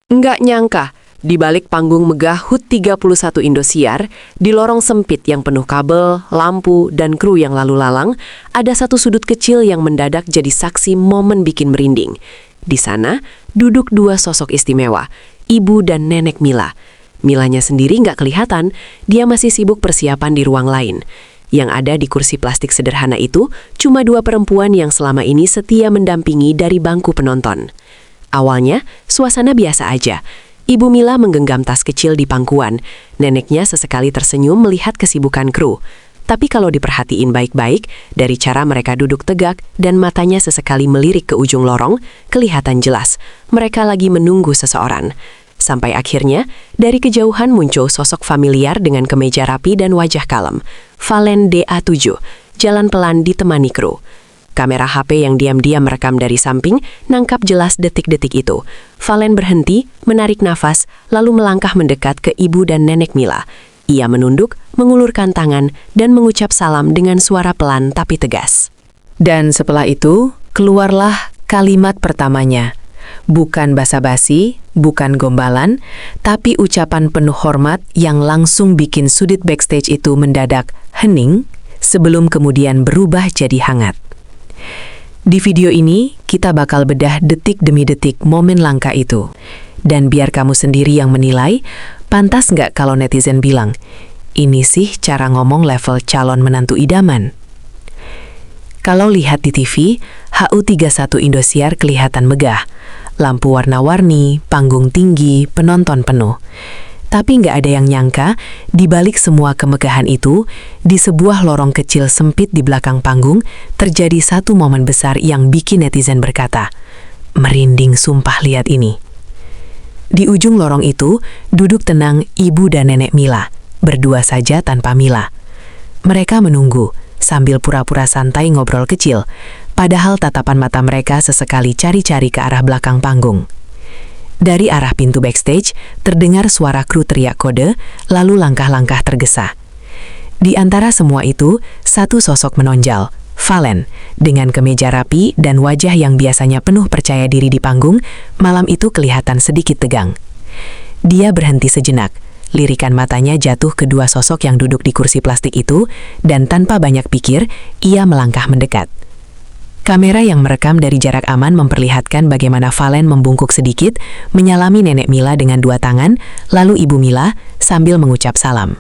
Nggak nyangka, di balik panggung megah HUT 31 Indosiar, di lorong sempit yang penuh kabel, lampu, dan kru yang lalu lalang, ada satu sudut kecil yang mendadak jadi saksi momen bikin merinding. Di sana, duduk dua sosok istimewa, ibu dan nenek Mila. Milanya sendiri nggak kelihatan, dia masih sibuk persiapan di ruang lain. Yang ada di kursi plastik sederhana itu, cuma dua perempuan yang selama ini setia mendampingi dari bangku penonton. Awalnya, suasana biasa aja. Ibu Mila menggenggam tas kecil di pangkuan. Neneknya sesekali tersenyum melihat kesibukan kru. Tapi kalau diperhatiin baik-baik, dari cara mereka duduk tegak dan matanya sesekali melirik ke ujung lorong, kelihatan jelas mereka lagi menunggu seseorang. Sampai akhirnya, dari kejauhan muncul sosok familiar dengan kemeja rapi dan wajah kalem. Valen DA7, jalan pelan ditemani kru. Kamera HP yang diam-diam merekam dari samping nangkap jelas detik-detik itu. Valen berhenti, menarik nafas, lalu melangkah mendekat ke ibu dan nenek Mila. Ia menunduk, mengulurkan tangan, dan mengucap salam dengan suara pelan tapi tegas. Dan setelah itu, keluarlah kalimat pertamanya. Bukan basa-basi, bukan gombalan, tapi ucapan penuh hormat yang langsung bikin sudut backstage itu mendadak hening sebelum kemudian berubah jadi hangat. Di video ini, kita bakal bedah detik demi detik momen langka itu. Dan biar kamu sendiri yang menilai, pantas nggak kalau netizen bilang, ini sih cara ngomong level calon menantu idaman. Kalau lihat di TV, HUT 31 Indosiar kelihatan megah. Lampu warna-warni, panggung tinggi, penonton penuh. Tapi nggak ada yang nyangka, di balik semua kemegahan itu, di sebuah lorong kecil sempit di belakang panggung, terjadi satu momen besar yang bikin netizen berkata, merinding sumpah lihat ini. Di ujung lorong itu, duduk tenang ibu dan nenek Mila, berdua saja tanpa Mila. Mereka menunggu, sambil pura-pura santai ngobrol kecil, padahal tatapan mata mereka sesekali cari-cari ke arah belakang panggung. Dari arah pintu backstage, terdengar suara kru teriak kode, lalu langkah-langkah tergesa. Di antara semua itu, satu sosok menonjol, Valen, dengan kemeja rapi dan wajah yang biasanya penuh percaya diri di panggung, malam itu kelihatan sedikit tegang. Dia berhenti sejenak, lirikan matanya jatuh ke dua sosok yang duduk di kursi plastik itu, dan tanpa banyak pikir, ia melangkah mendekat. Kamera yang merekam dari jarak aman memperlihatkan bagaimana Valen membungkuk sedikit, menyalami nenek Mila dengan dua tangan, lalu ibu Mila sambil mengucap salam.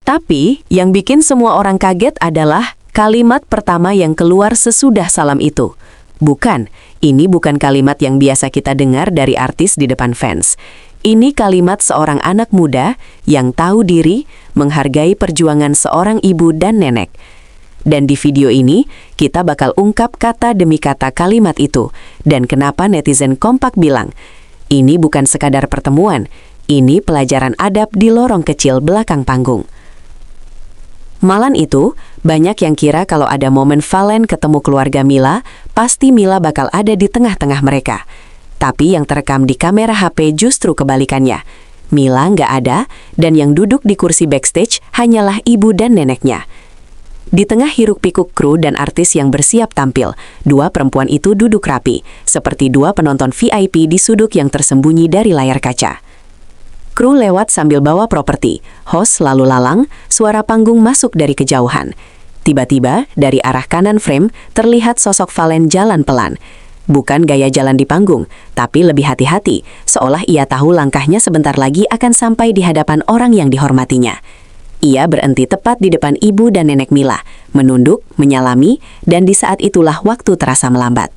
Tapi, yang bikin semua orang kaget adalah kalimat pertama yang keluar sesudah salam itu. Bukan, ini bukan kalimat yang biasa kita dengar dari artis di depan fans. Ini kalimat seorang anak muda yang tahu diri, menghargai perjuangan seorang ibu dan nenek. Dan di video ini, kita bakal ungkap kata demi kata kalimat itu. Dan kenapa netizen kompak bilang, ini bukan sekadar pertemuan, ini pelajaran adab di lorong kecil belakang panggung. Malam itu, banyak yang kira kalau ada momen Valen ketemu keluarga Mila, pasti Mila bakal ada di tengah-tengah mereka. Tapi yang terekam di kamera HP justru kebalikannya. Mila nggak ada, dan yang duduk di kursi backstage hanyalah ibu dan neneknya. Di tengah hiruk-pikuk kru dan artis yang bersiap tampil, dua perempuan itu duduk rapi, seperti dua penonton VIP di sudut yang tersembunyi dari layar kaca. Kru lewat sambil bawa properti, host lalu lalang, suara panggung masuk dari kejauhan. Tiba-tiba, dari arah kanan frame, terlihat sosok Valen jalan pelan. Bukan gaya jalan di panggung, tapi lebih hati-hati, seolah ia tahu langkahnya sebentar lagi akan sampai di hadapan orang yang dihormatinya. Ia berhenti tepat di depan ibu dan nenek Mila, menunduk, menyalami, dan di saat itulah waktu terasa melambat.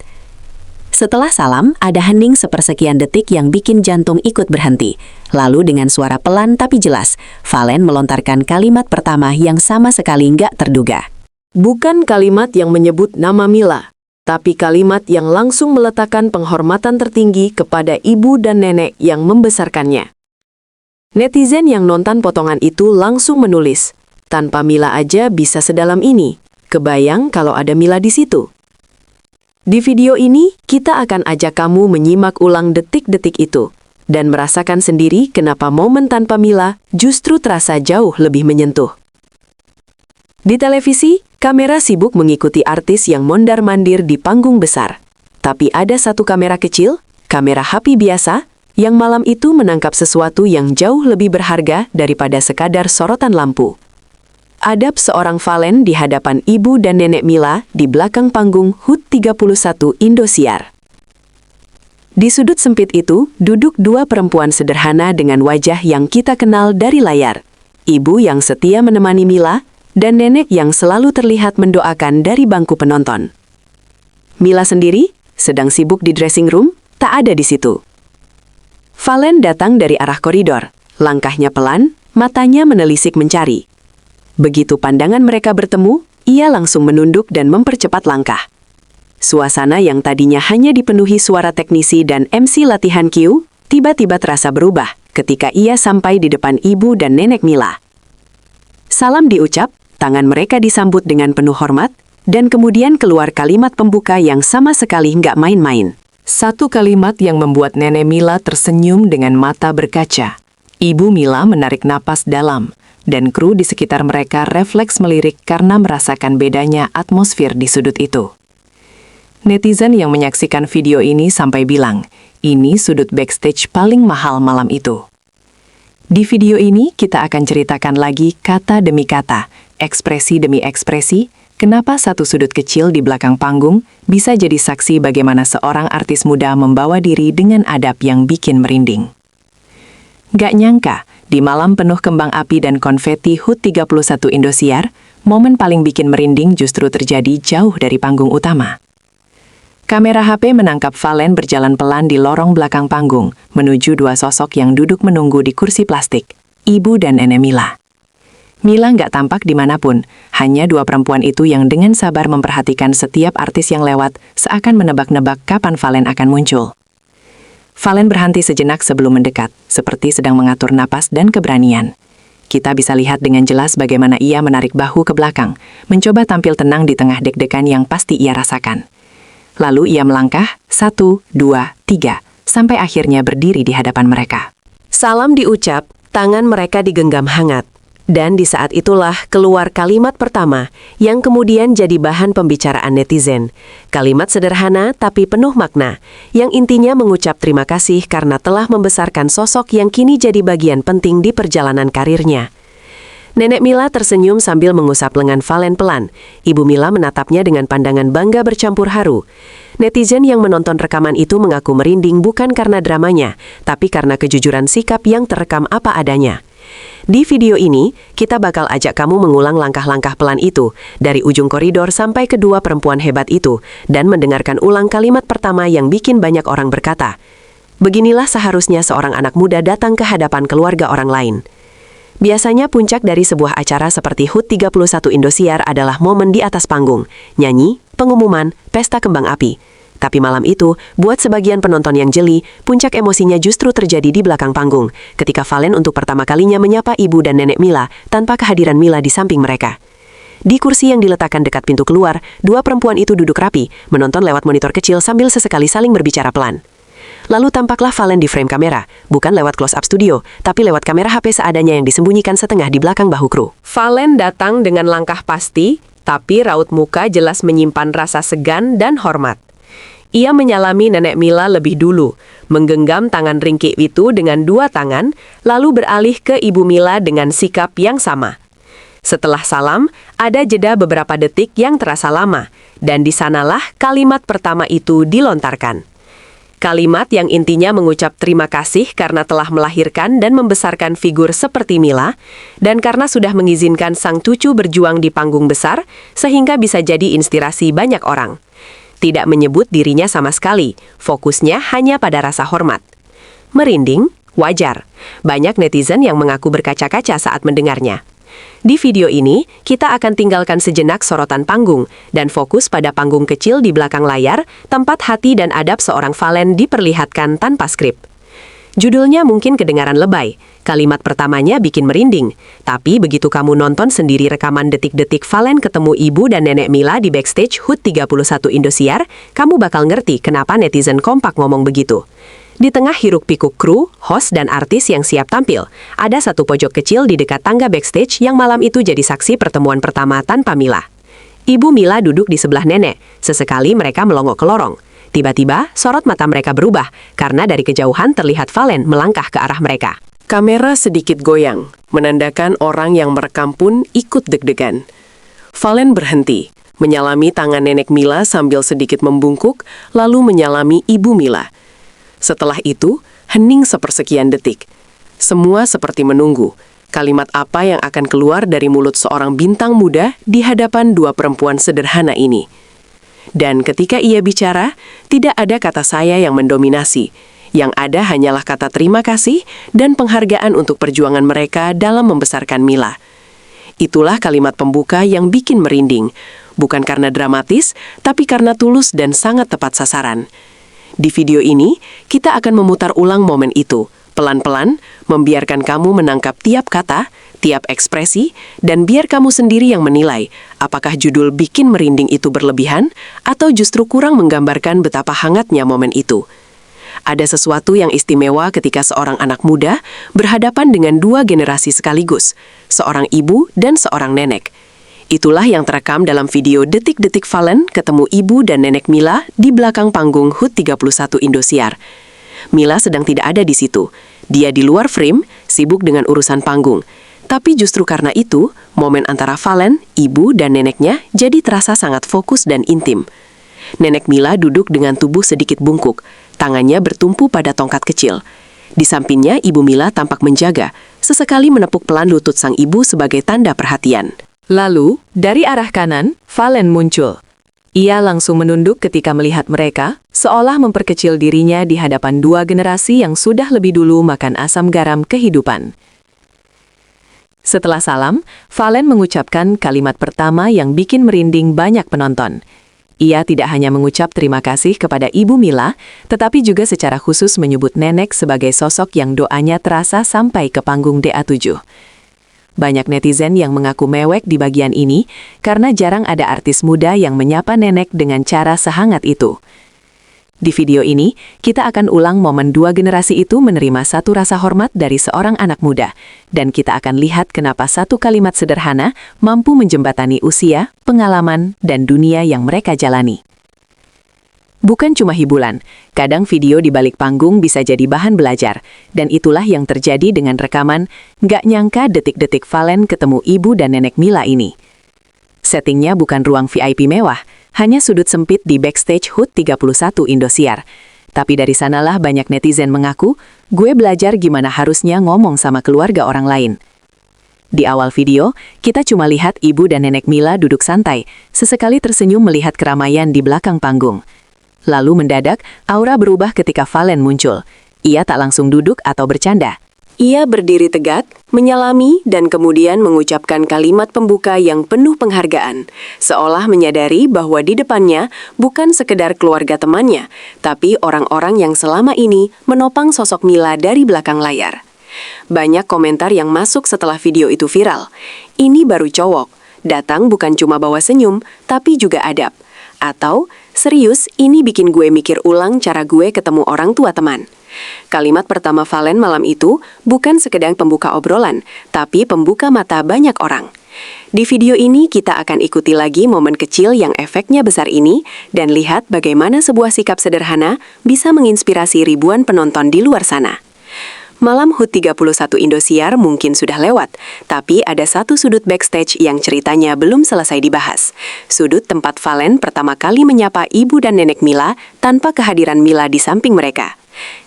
Setelah salam, ada hening sepersekian detik yang bikin jantung ikut berhenti. Lalu dengan suara pelan tapi jelas, Valen melontarkan kalimat pertama yang sama sekali nggak terduga. Bukan kalimat yang menyebut nama Mila, tapi kalimat yang langsung meletakkan penghormatan tertinggi kepada ibu dan nenek yang membesarkannya. Netizen yang nonton potongan itu langsung menulis, tanpa Mila aja bisa sedalam ini. Kebayang kalau ada Mila di situ. Di video ini, kita akan ajak kamu menyimak ulang detik-detik itu dan merasakan sendiri kenapa momen tanpa Mila justru terasa jauh lebih menyentuh. Di televisi, kamera sibuk mengikuti artis yang mondar-mandir di panggung besar. Tapi ada satu kamera kecil, kamera HP biasa, yang malam itu menangkap sesuatu yang jauh lebih berharga daripada sekadar sorotan lampu. Adab seorang Valen di hadapan ibu dan nenek Mila di belakang panggung HUT 31 Indosiar. Di sudut sempit itu, duduk dua perempuan sederhana dengan wajah yang kita kenal dari layar. Ibu yang setia menemani Mila, dan nenek yang selalu terlihat mendoakan dari bangku penonton. Mila sendiri sedang sibuk di dressing room, tak ada di situ. Valen datang dari arah koridor, langkahnya pelan, matanya menelisik mencari. Begitu pandangan mereka bertemu, ia langsung menunduk dan mempercepat langkah. Suasana yang tadinya hanya dipenuhi suara teknisi dan MC latihan Q, tiba-tiba terasa berubah ketika ia sampai di depan ibu dan nenek Mila. Salam diucap, tangan mereka disambut dengan penuh hormat, dan kemudian keluar kalimat pembuka yang sama sekali nggak main-main. Satu kalimat yang membuat nenek Mila tersenyum dengan mata berkaca. Ibu Mila menarik napas dalam, dan kru di sekitar mereka refleks melirik karena merasakan bedanya atmosfer di sudut itu. Netizen yang menyaksikan video ini sampai bilang, ini sudut backstage paling mahal malam itu. Di video ini kita akan ceritakan lagi kata demi kata, ekspresi demi ekspresi, kenapa satu sudut kecil di belakang panggung bisa jadi saksi bagaimana seorang artis muda membawa diri dengan adab yang bikin merinding. Gak nyangka, di malam penuh kembang api dan konveti HUT 31 Indosiar, momen paling bikin merinding justru terjadi jauh dari panggung utama. Kamera HP menangkap Valen berjalan pelan di lorong belakang panggung, menuju dua sosok yang duduk menunggu di kursi plastik, ibu dan nenek Mila. Mila nggak tampak dimanapun, hanya dua perempuan itu yang dengan sabar memperhatikan setiap artis yang lewat, seakan menebak-nebak kapan Valen akan muncul. Valen berhenti sejenak sebelum mendekat, seperti sedang mengatur napas dan keberanian. Kita bisa lihat dengan jelas bagaimana ia menarik bahu ke belakang, mencoba tampil tenang di tengah deg-degan yang pasti ia rasakan. Lalu ia melangkah, 1, 2, 3, sampai akhirnya berdiri di hadapan mereka. Salam diucap, tangan mereka digenggam hangat. Dan di saat itulah keluar kalimat pertama yang kemudian jadi bahan pembicaraan netizen. Kalimat sederhana tapi penuh makna, yang intinya mengucap terima kasih karena telah membesarkan sosok yang kini jadi bagian penting di perjalanan karirnya. Nenek Mila tersenyum sambil mengusap lengan Valen pelan. Ibu Mila menatapnya dengan pandangan bangga bercampur haru. Netizen yang menonton rekaman itu mengaku merinding bukan karena dramanya, tapi karena kejujuran sikap yang terekam apa adanya. Di video ini, kita bakal ajak kamu mengulang langkah-langkah pelan itu, dari ujung koridor sampai kedua perempuan hebat itu, dan mendengarkan ulang kalimat pertama yang bikin banyak orang berkata, beginilah seharusnya seorang anak muda datang ke hadapan keluarga orang lain. Biasanya puncak dari sebuah acara seperti HUT 31 Indosiar adalah momen di atas panggung, nyanyi, pengumuman, pesta kembang api. Tapi malam itu, buat sebagian penonton yang jeli, puncak emosinya justru terjadi di belakang panggung, ketika Valen untuk pertama kalinya menyapa ibu dan nenek Mila, tanpa kehadiran Mila di samping mereka. Di kursi yang diletakkan dekat pintu keluar, dua perempuan itu duduk rapi, menonton lewat monitor kecil sambil sesekali saling berbicara pelan. Lalu tampaklah Valen di frame kamera, bukan lewat close-up studio, tapi lewat kamera HP seadanya yang disembunyikan setengah di belakang bahu kru. Valen datang dengan langkah pasti, tapi raut muka jelas menyimpan rasa segan dan hormat. Ia menyalami nenek Mila lebih dulu, menggenggam tangan ringkih itu dengan dua tangan, lalu beralih ke ibu Mila dengan sikap yang sama. Setelah salam, ada jeda beberapa detik yang terasa lama, dan di sanalah kalimat pertama itu dilontarkan. Kalimat yang intinya mengucap terima kasih karena telah melahirkan dan membesarkan figur seperti Mila, dan karena sudah mengizinkan sang cucu berjuang di panggung besar, sehingga bisa jadi inspirasi banyak orang. Tidak menyebut dirinya sama sekali, fokusnya hanya pada rasa hormat. Merinding? Wajar. Banyak netizen yang mengaku berkaca-kaca saat mendengarnya. Di video ini, kita akan tinggalkan sejenak sorotan panggung dan fokus pada panggung kecil di belakang layar, tempat hati dan adab seorang Valen diperlihatkan tanpa skrip. Judulnya mungkin kedengaran lebay, kalimat pertamanya bikin merinding, tapi begitu kamu nonton sendiri rekaman detik-detik Valen ketemu ibu dan nenek Mila di backstage HUT 31 Indosiar, kamu bakal ngerti kenapa netizen kompak ngomong begitu. Di tengah hiruk-pikuk kru, host dan artis yang siap tampil, ada satu pojok kecil di dekat tangga backstage yang malam itu jadi saksi pertemuan pertama tanpa Mila. Ibu Mila duduk di sebelah nenek, sesekali mereka melongok ke lorong. Tiba-tiba, sorot mata mereka berubah, karena dari kejauhan terlihat Valen melangkah ke arah mereka. Kamera sedikit goyang, menandakan orang yang merekam pun ikut deg-degan. Valen berhenti, menyalami tangan nenek Mila sambil sedikit membungkuk, lalu menyalami ibu Mila. Setelah itu, hening sepersekian detik. Semua seperti menunggu. Kalimat apa yang akan keluar dari mulut seorang bintang muda di hadapan dua perempuan sederhana ini. Dan ketika ia bicara, tidak ada kata saya yang mendominasi. Yang ada hanyalah kata terima kasih dan penghargaan untuk perjuangan mereka dalam membesarkan Mila. Itulah kalimat pembuka yang bikin merinding. Bukan karena dramatis, tapi karena tulus dan sangat tepat sasaran. Di video ini, kita akan memutar ulang momen itu, pelan-pelan, membiarkan kamu menangkap tiap kata, tiap ekspresi, dan biar kamu sendiri yang menilai apakah judul bikin merinding itu berlebihan atau justru kurang menggambarkan betapa hangatnya momen itu. Ada sesuatu yang istimewa ketika seorang anak muda berhadapan dengan dua generasi sekaligus, seorang ibu dan seorang nenek. Itulah yang terekam dalam video detik-detik Valen ketemu ibu dan nenek Mila di belakang panggung HUT 31 Indosiar. Mila sedang tidak ada di situ. Dia di luar frame, sibuk dengan urusan panggung. Tapi justru karena itu, momen antara Valen, ibu, dan neneknya jadi terasa sangat fokus dan intim. Nenek Mila duduk dengan tubuh sedikit bungkuk, tangannya bertumpu pada tongkat kecil. Di sampingnya, ibu Mila tampak menjaga, sesekali menepuk pelan lutut sang ibu sebagai tanda perhatian. Lalu, dari arah kanan, Valen muncul. Ia langsung menunduk ketika melihat mereka, seolah memperkecil dirinya di hadapan dua generasi yang sudah lebih dulu makan asam garam kehidupan. Setelah salam, Valen mengucapkan kalimat pertama yang bikin merinding banyak penonton. Ia tidak hanya mengucap terima kasih kepada Ibu Mila, tetapi juga secara khusus menyebut nenek sebagai sosok yang doanya terasa sampai ke panggung DA7. Banyak netizen yang mengaku mewek di bagian ini karena jarang ada artis muda yang menyapa nenek dengan cara sehangat itu. Di video ini, kita akan ulang momen dua generasi itu menerima satu rasa hormat dari seorang anak muda, dan kita akan lihat kenapa satu kalimat sederhana mampu menjembatani usia, pengalaman, dan dunia yang mereka jalani. Bukan cuma hiburan, kadang video di balik panggung bisa jadi bahan belajar, dan itulah yang terjadi dengan rekaman "Nggak nyangka detik-detik Valen ketemu ibu dan nenek Mila" ini. Settingnya bukan ruang VIP mewah, hanya sudut sempit di backstage HUT 31 Indosiar. Tapi dari sanalah banyak netizen mengaku, gue belajar gimana harusnya ngomong sama keluarga orang lain. Di awal video, kita cuma lihat ibu dan nenek Mila duduk santai, sesekali tersenyum melihat keramaian di belakang panggung. Lalu mendadak, aura berubah ketika Valen muncul. Ia tak langsung duduk atau bercanda. Ia berdiri tegak, menyalami, dan kemudian mengucapkan kalimat pembuka yang penuh penghargaan, seolah menyadari bahwa di depannya bukan sekedar keluarga temannya, tapi orang-orang yang selama ini menopang sosok Mila dari belakang layar. Banyak komentar yang masuk setelah video itu viral. Ini baru cowok, datang bukan cuma bawa senyum, tapi juga adab. Atau, serius, ini bikin gue mikir ulang cara gue ketemu orang tua teman. Kalimat pertama Valen malam itu bukan sekedar pembuka obrolan, tapi pembuka mata banyak orang. Di video ini kita akan ikuti lagi momen kecil yang efeknya besar ini dan lihat bagaimana sebuah sikap sederhana bisa menginspirasi ribuan penonton di luar sana. Malam HUT 31 Indosiar mungkin sudah lewat, tapi ada satu sudut backstage yang ceritanya belum selesai dibahas. Sudut tempat Valen pertama kali menyapa ibu dan nenek Mila tanpa kehadiran Mila di samping mereka.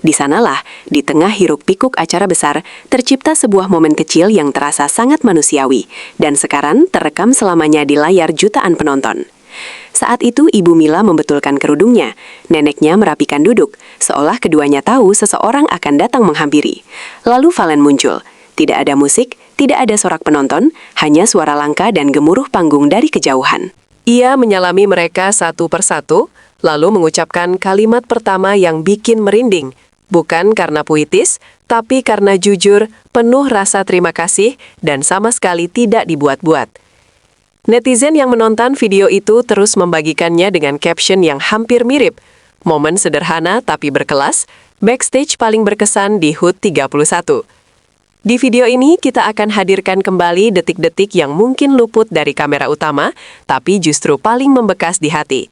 Di sanalah, di tengah hiruk-pikuk acara besar, tercipta sebuah momen kecil yang terasa sangat manusiawi, dan sekarang terekam selamanya di layar jutaan penonton. Saat itu Ibu Mila membetulkan kerudungnya, neneknya merapikan duduk, seolah keduanya tahu seseorang akan datang menghampiri. Lalu Valen muncul. Tidak ada musik, tidak ada sorak penonton, hanya suara langka dan gemuruh panggung dari kejauhan. Ia menyalami mereka satu persatu, lalu mengucapkan kalimat pertama yang bikin merinding. Bukan karena puitis, tapi karena jujur, penuh rasa terima kasih, dan sama sekali tidak dibuat-buat. Netizen yang menonton video itu terus membagikannya dengan caption yang hampir mirip. Momen sederhana tapi berkelas, backstage paling berkesan di HUT 31. Di video ini kita akan hadirkan kembali detik-detik yang mungkin luput dari kamera utama, tapi justru paling membekas di hati.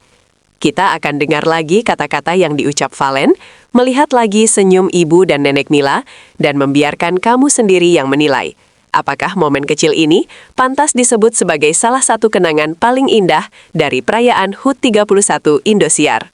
Kita akan dengar lagi kata-kata yang diucap Valen, melihat lagi senyum ibu dan nenek Mila, dan membiarkan kamu sendiri yang menilai. Apakah momen kecil ini pantas disebut sebagai salah satu kenangan paling indah dari perayaan HUT 31 Indosiar?